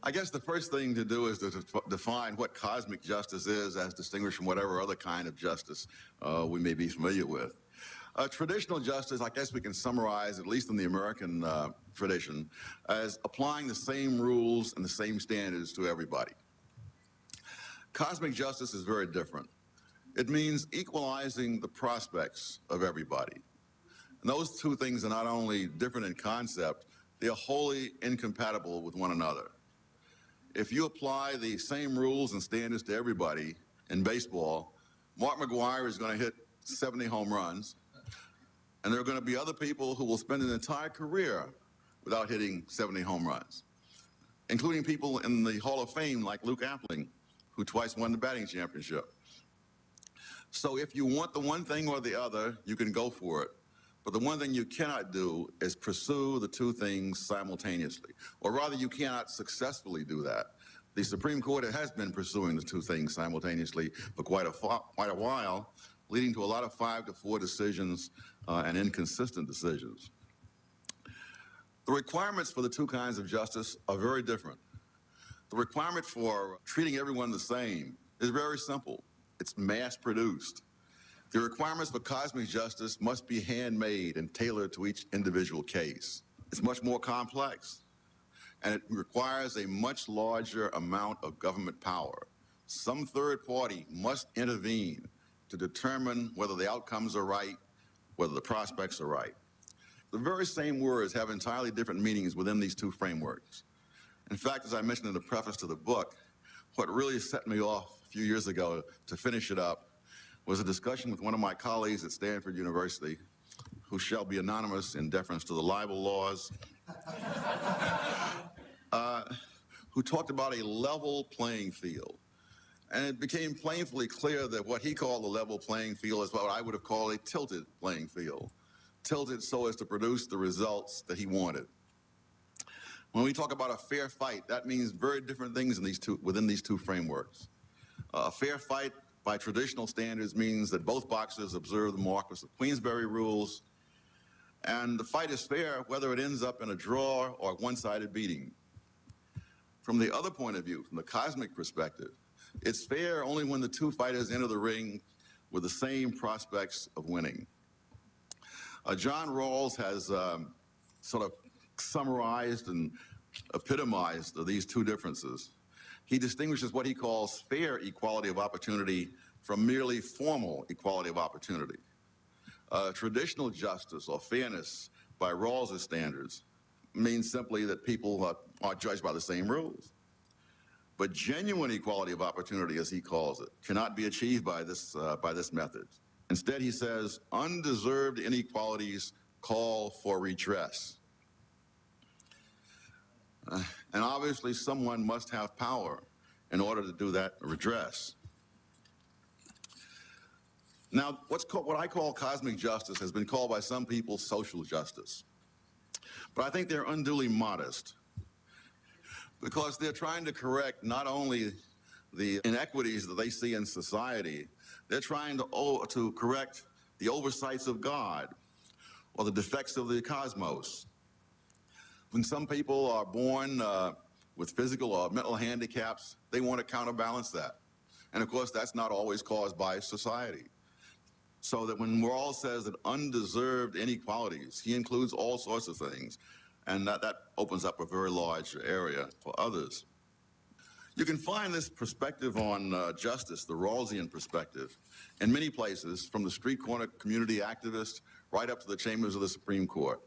I guess the first thing to do is to define what cosmic justice is as distinguished from whatever other kind of justice we may be familiar with. Traditional justice, I guess we can summarize, at least in the American tradition, as applying the same rules and the same standards to everybody. Cosmic justice is very different. It means equalizing the prospects of everybody. And those two things are not only different in concept, they are wholly incompatible with one another. If you apply the same rules and standards to everybody in baseball, Mark McGwire is going to hit 70 home runs, and there are going to be other people who will spend an entire career without hitting 70 home runs, including people in the Hall of Fame like Luke Appling, who twice won the batting championship. So if you want the one thing or the other, you can go for it. But the one thing you cannot do is pursue the two things simultaneously. Or rather, you cannot successfully do that. The Supreme Court has been pursuing the two things simultaneously for quite a while, leading to a lot of 5-4 decisions and inconsistent decisions. The requirements for the two kinds of justice are very different. The requirement for treating everyone the same is very simple. It's mass-produced. The requirements for cosmic justice must be handmade and tailored to each individual case. It's much more complex, and it requires a much larger amount of government power. Some third party must intervene to determine whether the outcomes are right, whether the prospects are right. The very same words have entirely different meanings within these two frameworks. In fact, as I mentioned in the preface to the book, what really set me off a few years ago to finish it up was a discussion with one of my colleagues at Stanford University, who shall be anonymous in deference to the libel laws, who talked about a level playing field. And it became painfully clear that what he called the level playing field is what I would have called a tilted playing field, tilted so as to produce the results that he wanted. When we talk about a fair fight, that means very different things within these two frameworks. A fair fight by traditional standards means that both boxers observe the Marquis of Queensberry rules, and the fight is fair whether it ends up in a draw or a one-sided beating. From the other point of view, from the cosmic perspective, it's fair only when the two fighters enter the ring with the same prospects of winning. John Rawls has sort of summarized and epitomized these two differences. He distinguishes what he calls fair equality of opportunity from merely formal equality of opportunity. Traditional justice or fairness by Rawls' standards means simply that people are judged by the same rules. But genuine equality of opportunity, as he calls it, cannot be achieved by this method. Instead, he says, undeserved inequalities call for redress. And obviously, someone must have power in order to do that redress. Now, what I call cosmic justice has been called by some people social justice. But I think they're unduly modest, because they're trying to correct not only the inequities that they see in society, they're trying to correct the oversights of God or the defects of the cosmos. When some people are born with physical or mental handicaps, they want to counterbalance that. And of course, that's not always caused by society. So that when Rawls says that undeserved inequalities, he includes all sorts of things. And that opens up a very large area for others. You can find this perspective on justice, the Rawlsian perspective, in many places, from the street corner community activist right up to the chambers of the Supreme Court.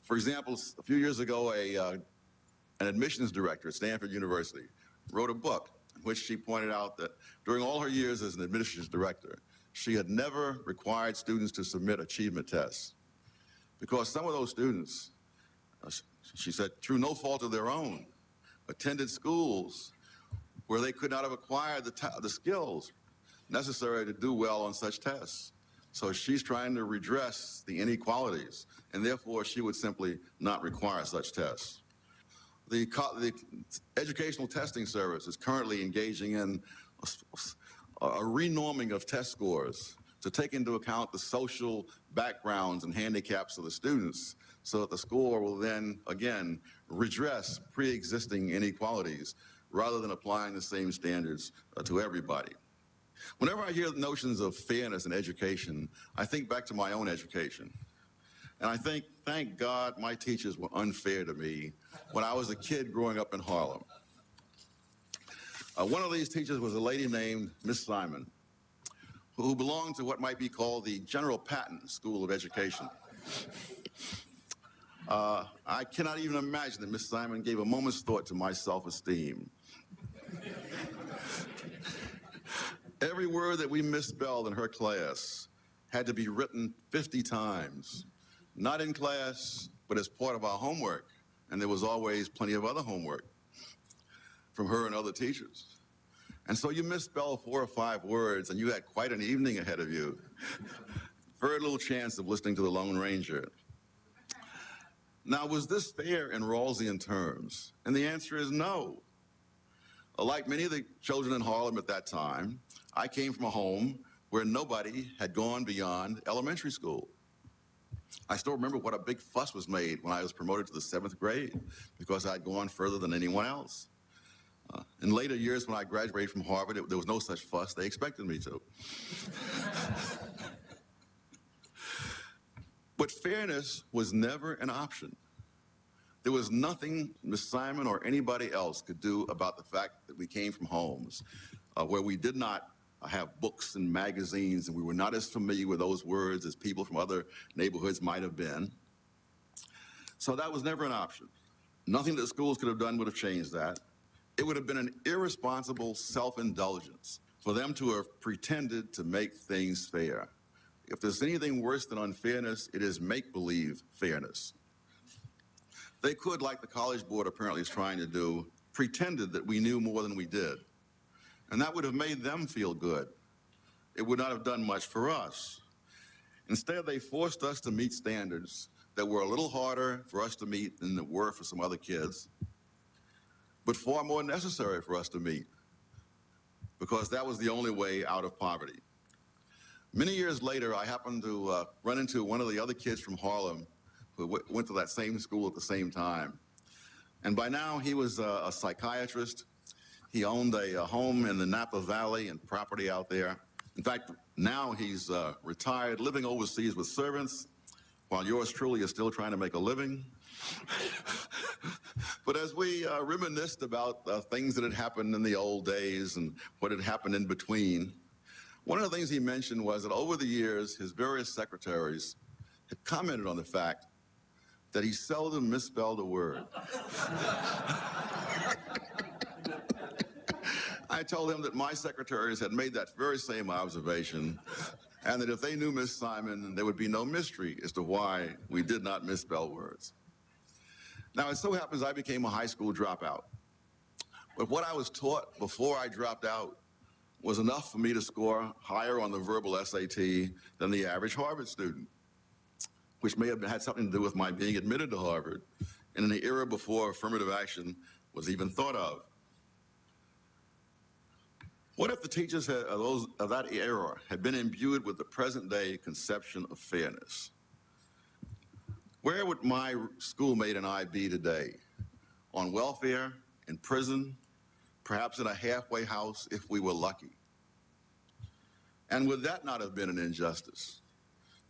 For example, a few years ago, an admissions director at Stanford University wrote a book in which she pointed out that during all her years as an admissions director, she had never required students to submit achievement tests, because some of those students, she said, through no fault of their own, attended schools where they could not have acquired the skills necessary to do well on such tests. So she's trying to redress the inequalities, and therefore she would simply not require such tests. The Educational Testing Service is currently engaging in a renorming of test scores to take into account the social backgrounds and handicaps of the students so that the score will then, again, redress pre-existing inequalities rather than applying the same standards to everybody. Whenever I hear notions of fairness in education, I think back to my own education. And I think, thank God, my teachers were unfair to me when I was a kid growing up in Harlem. One of these teachers was a lady named Miss Simon, who belonged to what might be called the General Patton School of Education. I cannot even imagine that Miss Simon gave a moment's thought to my self-esteem. Every word that we misspelled in her class had to be written 50 times, not in class, but as part of our homework. And there was always plenty of other homework from her and other teachers. And so you misspelled 4 or 5 words, and you had quite an evening ahead of you. Very little chance of listening to the Lone Ranger. Now, was this fair in Rawlsian terms? And the answer is no. Like many of the children in Harlem at that time, I came from a home where nobody had gone beyond elementary school. I still remember what a big fuss was made when I was promoted to the 7th grade because I'd gone further than anyone else. In later years when I graduated from Harvard, there was no such fuss. They expected me to. But fairness was never an option. There was nothing Ms. Simon or anybody else could do about the fact that we came from homes where we did not have books and magazines, and we were not as familiar with those words as people from other neighborhoods might have been. So that was never an option. Nothing that schools could have done would have changed that. It would have been an irresponsible self-indulgence for them to have pretended to make things fair. If there's anything worse than unfairness, it is make-believe fairness. They could, like the College Board apparently is trying to do, pretended that we knew more than we did. And that would have made them feel good. It would not have done much for us. Instead, they forced us to meet standards that were a little harder for us to meet than they were for some other kids, but far more necessary for us to meet, because that was the only way out of poverty. Many years later, I happened to run into one of the other kids from Harlem who went to that same school at the same time. And by now, he was a psychiatrist. He owned a home in the Napa Valley and property out there. In fact, now he's retired, living overseas with servants, while yours truly is still trying to make a living. But as we reminisced about things that had happened in the old days and what had happened in between, one of the things he mentioned was that over the years, his various secretaries had commented on the fact that he seldom misspelled a word. I told him that my secretaries had made that very same observation, and that if they knew Miss Simon, there would be no mystery as to why we did not misspell words. Now, it so happens I became a high school dropout. But what I was taught before I dropped out was enough for me to score higher on the verbal SAT than the average Harvard student, which may have had something to do with my being admitted to Harvard in an era before affirmative action was even thought of. What if the teachers of that era had been imbued with the present-day conception of fairness? Where would my schoolmate and I be today? On welfare, in prison, perhaps in a halfway house if we were lucky. And would that not have been an injustice?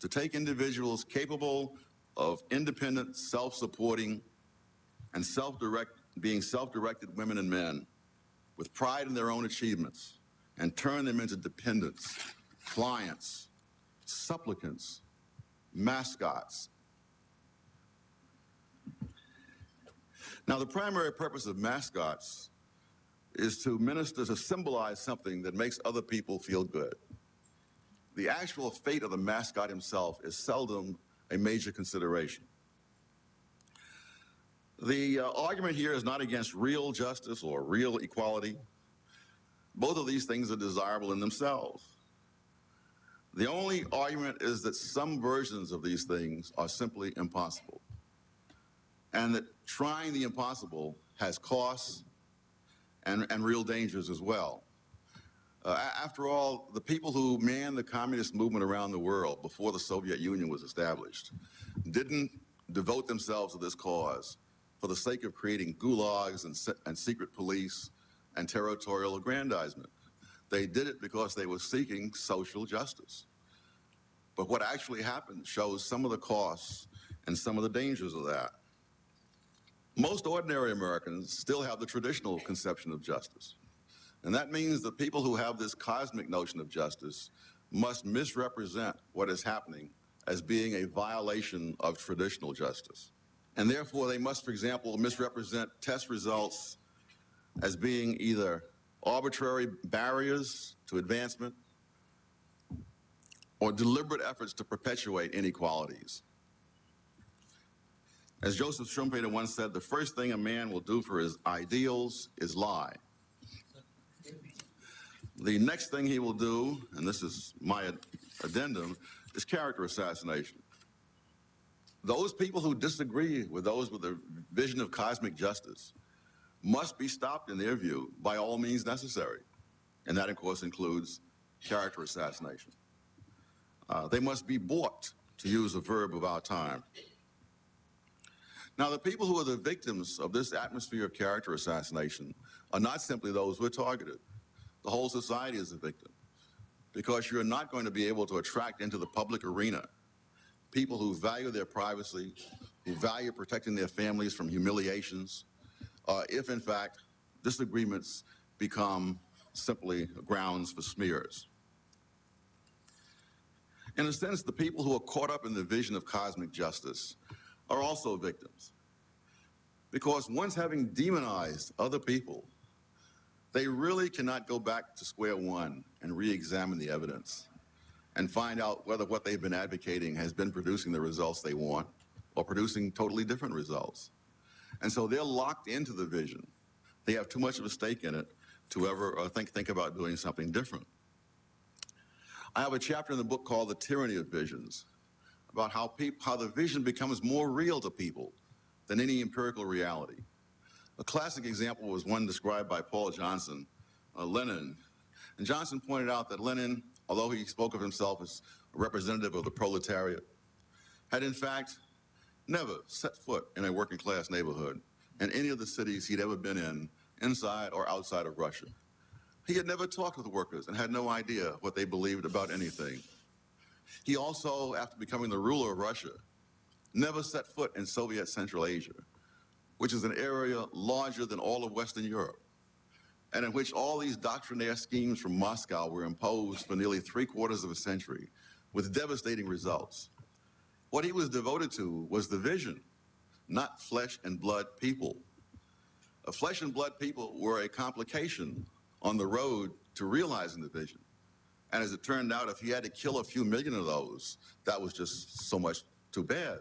To take individuals capable of independent, self-supporting, and being self-directed women and men with pride in their own achievements and turn them into dependents, clients, supplicants, mascots. Now, the primary purpose of mascots is to minister, to symbolize something that makes other people feel good. The actual fate of the mascot himself is seldom a major consideration. The argument here is not against real justice or real equality. Both of these things are desirable in themselves. The only argument is that some versions of these things are simply impossible, and that trying the impossible has costs and real dangers as well. After all, the people who manned the communist movement around the world before the Soviet Union was established didn't devote themselves to this cause for the sake of creating gulags and secret police and territorial aggrandizement. They did it because they were seeking social justice. But what actually happened shows some of the costs and some of the dangers of that. Most ordinary Americans still have the traditional conception of justice. And that means that people who have this cosmic notion of justice must misrepresent what is happening as being a violation of traditional justice. And therefore, they must, for example, misrepresent test results as being either arbitrary barriers to advancement or deliberate efforts to perpetuate inequalities. As Joseph Schumpeter once said, the first thing a man will do for his ideals is lie. The next thing he will do, and this is my addendum, is character assassination. Those people who disagree with those with a vision of cosmic justice must be stopped, in their view, by all means necessary. And that, of course, includes character assassination. They must be bought, to use a verb of our time. Now, the people who are the victims of this atmosphere of character assassination are not simply those who are targeted. The whole society is a victim, because you're not going to be able to attract into the public arena people who value their privacy, who value protecting their families from humiliations, if, in fact, disagreements become simply grounds for smears. In a sense, the people who are caught up in the vision of cosmic justice are also victims, because once having demonized other people, they really cannot go back to square one and re-examine the evidence and find out whether what they've been advocating has been producing the results they want or producing totally different results. And so they're locked into the vision. They have too much of a stake in it to ever think about doing something different. I have a chapter in the book called The Tyranny of Visions, about how the vision becomes more real to people than any empirical reality. A classic example was one described by Paul Johnson, Lenin. And Johnson pointed out that Lenin, although he spoke of himself as a representative of the proletariat, had in fact never set foot in a working class neighborhood in any of the cities he'd ever been in, inside or outside of Russia. He had never talked with the workers and had no idea what they believed about anything. He also, after becoming the ruler of Russia, never set foot in Soviet Central Asia, which is an area larger than all of Western Europe, and in which all these doctrinaire schemes from Moscow were imposed for nearly 3/4 of a century, with devastating results. What he was devoted to was the vision, not flesh and blood people. Flesh and blood people were a complication on the road to realizing the vision. And as it turned out, if he had to kill a few million of those, that was just so much too bad.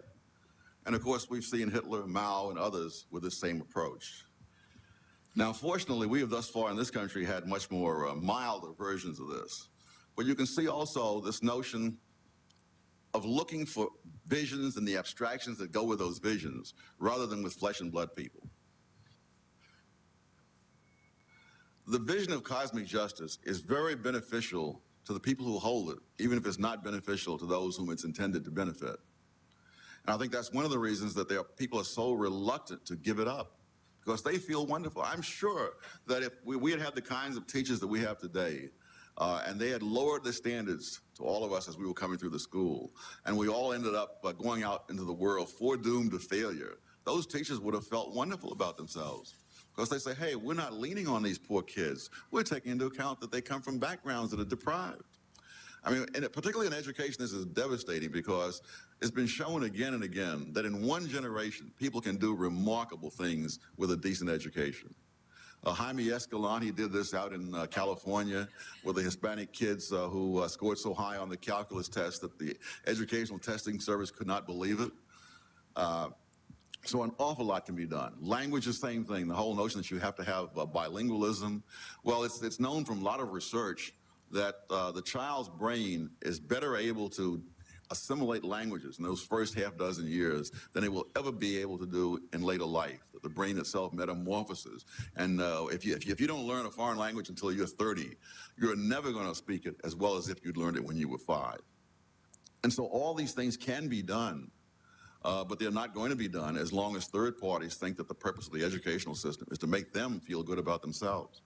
And of course, we've seen Hitler, Mao, and others with the same approach. Now, fortunately, we have thus far in this country had much more milder versions of this. But you can see also this notion of looking for visions and the abstractions that go with those visions, rather than with flesh and blood people. The vision of cosmic justice is very beneficial to the people who hold it, even if it's not beneficial to those whom it's intended to benefit. And I think that's one of the reasons that people are so reluctant to give it up, because they feel wonderful. I'm sure that if we had had the kinds of teachers that we have today, and they had lowered the standards to all of us as we were coming through the school, and we all ended up going out into the world foredoomed to failure, those teachers would have felt wonderful about themselves. Because they say, hey, we're not leaning on these poor kids. We're taking into account that they come from backgrounds that are deprived. I mean, and particularly in education, this is devastating, because it's been shown again and again that in one generation, people can do remarkable things with a decent education. Jaime Escalante did this out in California with the Hispanic kids who scored so high on the calculus test that the Educational Testing Service could not believe it. So an awful lot can be done. Language, the same thing. The whole notion that you have to have bilingualism. Well, it's known from a lot of research that the child's brain is better able to assimilate languages in those first half dozen years than they will ever be able to do in later life. The brain itself metamorphoses. And if you don't learn a foreign language until you're 30, you're never going to speak it as well as if you'd learned it when you were 5. And so all these things can be done, but they're not going to be done as long as third parties think that the purpose of the educational system is to make them feel good about themselves.